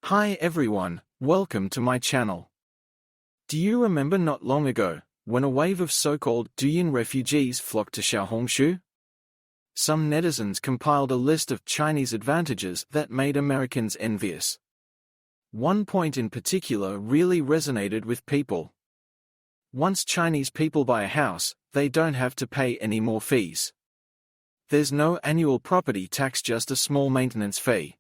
Hi everyone, welcome to my channel. Do you remember not long ago, when a wave of so-called Douyin refugees flocked to Xiaohongshu? Some netizens compiled a list of Chinese advantages that made Americans envious. One point in particular really resonated with people. Once Chinese people buy a house, they don't have to pay any more fees. There's no annual property tax, just a small maintenance fee.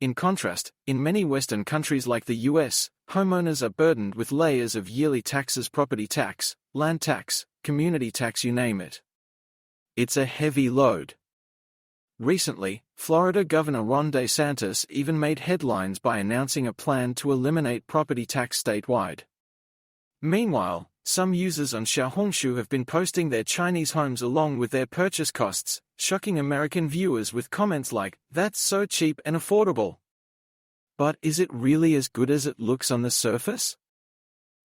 In contrast, in many Western countries like the US, homeowners are burdened with layers of yearly taxes: property tax, land tax, community tax, you name it. It's a heavy load. Recently, Florida Governor Ron DeSantis even made headlines by announcing a plan to eliminate property tax statewide. Meanwhile, some users on Xiaohongshu have been posting their Chinese homes along with their purchase costs, shocking American viewers with comments like, "That's so cheap and affordable." But is it really as good as it looks on the surface?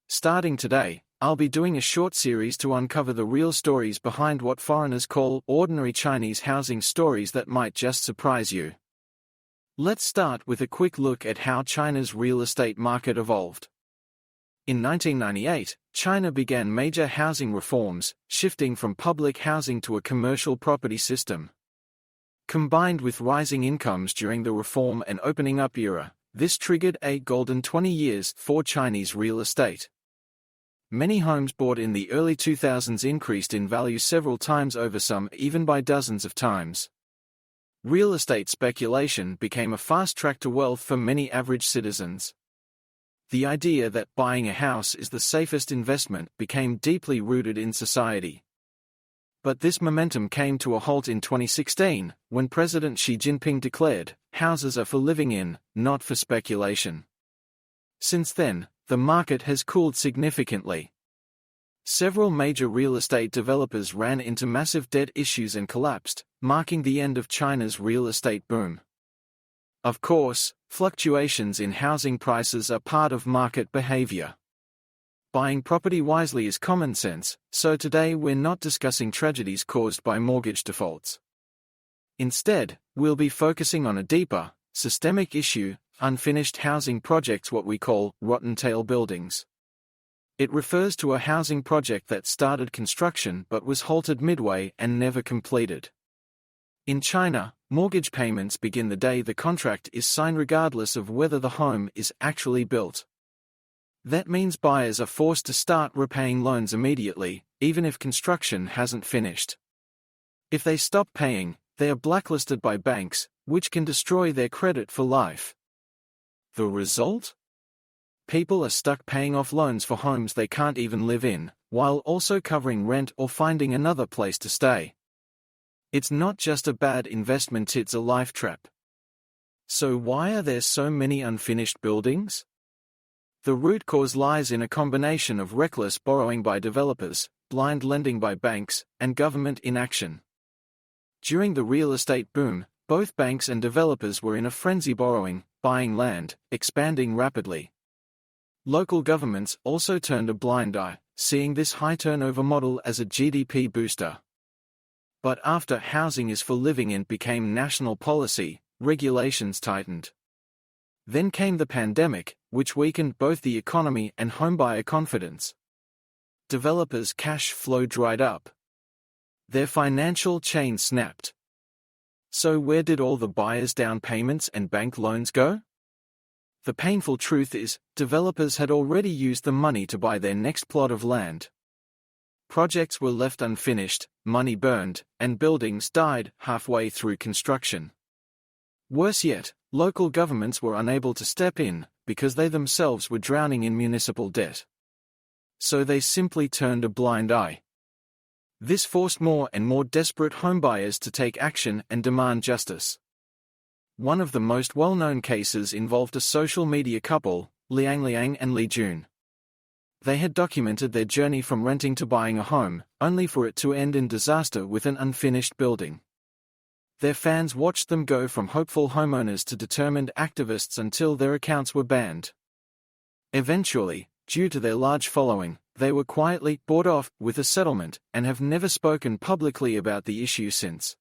Starting today, I'll be doing a short series to uncover the real stories behind what foreigners call ordinary Chinese housing stories that might just surprise you. Let's start with a quick look at how China's real estate market evolved. In 1998, China began major housing reforms, shifting from public housing to a commercial property system. Combined with rising incomes during the reform and opening up era, this triggered a golden 20 years for Chinese real estate. Many homes bought in the early 2000s increased in value several times over, some even by dozens of times. Real estate speculation became a fast track to wealth for many average citizens. The idea that buying a house is the safest investment became deeply rooted in society. But this momentum came to a halt in 2016, when President Xi Jinping declared, "Houses are for living in, not for speculation." Since then, the market has cooled significantly. Several major real estate developers ran into massive debt issues and collapsed, marking the end of China's real estate boom. Of course, fluctuations in housing prices are part of market behavior. Buying property wisely is common sense, so today we're not discussing tragedies caused by mortgage defaults. Instead, we'll be focusing on a deeper, systemic issue: unfinished housing projects, what we call rotten tail buildings. It refers to a housing project that started construction but was halted midway and never completed. In China, mortgage payments begin the day the contract is signed, regardless of whether the home is actually built. That means buyers are forced to start repaying loans immediately, even if construction hasn't finished. If they stop paying, they are blacklisted by banks, which can destroy their credit for life. The result? People are stuck paying off loans for homes they can't even live in, while also covering rent or finding another place to stay. It's not just a bad investment, it's a life trap. So why are there so many unfinished buildings? The root cause lies in a combination of reckless borrowing by developers, blind lending by banks, and government inaction. During the real estate boom, both banks and developers were in a frenzy, borrowing, buying land, expanding rapidly. Local governments also turned a blind eye, seeing this high turnover model as a GDP booster. But after housing is for living in became national policy, regulations tightened. Then came the pandemic, which weakened both the economy and homebuyer confidence. Developers' cash flow dried up. Their financial chain snapped. So where did all the buyers' down payments and bank loans go? The painful truth is, developers had already used the money to buy their next plot of land. Projects were left unfinished, money burned, and buildings died halfway through construction. Worse yet, local governments were unable to step in, because they themselves were drowning in municipal debt. So they simply turned a blind eye. This forced more and more desperate homebuyers to take action and demand justice. One of the most well-known cases involved a social media couple, Liang and Li Jun. They had documented their journey from renting to buying a home, only for it to end in disaster with an unfinished building. Their fans watched them go from hopeful homeowners to determined activists until their accounts were banned. Eventually, due to their large following, they were quietly bought off with a settlement and have never spoken publicly about the issue since.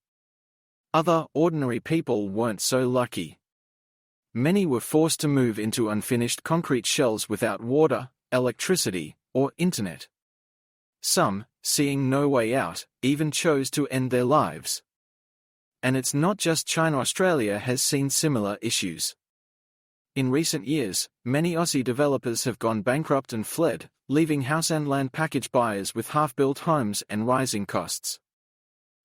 Other ordinary people weren't so lucky. many were forced to move into unfinished concrete shells without water, electricity, or internet. Some, seeing no way out, even chose to end their lives. And it's not just China. Australia has seen similar issues. In recent years, many Aussie developers have gone bankrupt and fled, leaving house and land package buyers with half-built homes and rising costs.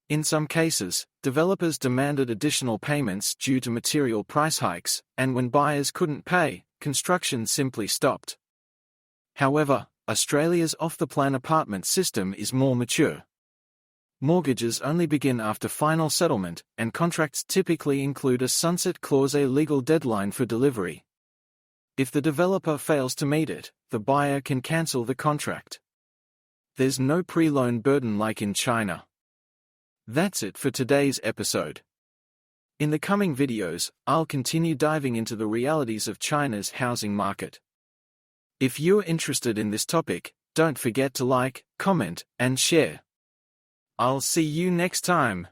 In some cases, developers demanded additional payments due to material price hikes, and when buyers couldn't pay, construction simply stopped. However, Australia's off-the-plan apartment system is more mature. Mortgages only begin after final settlement, and contracts typically include a sunset clause, a legal deadline for delivery. If the developer fails to meet it, the buyer can cancel the contract. There's no pre-loan burden like in China. That's it for today's episode. In the coming videos, I'll continue diving into the realities of China's housing market. If you're interested in this topic, don't forget to like, comment, and share. I'll see you next time.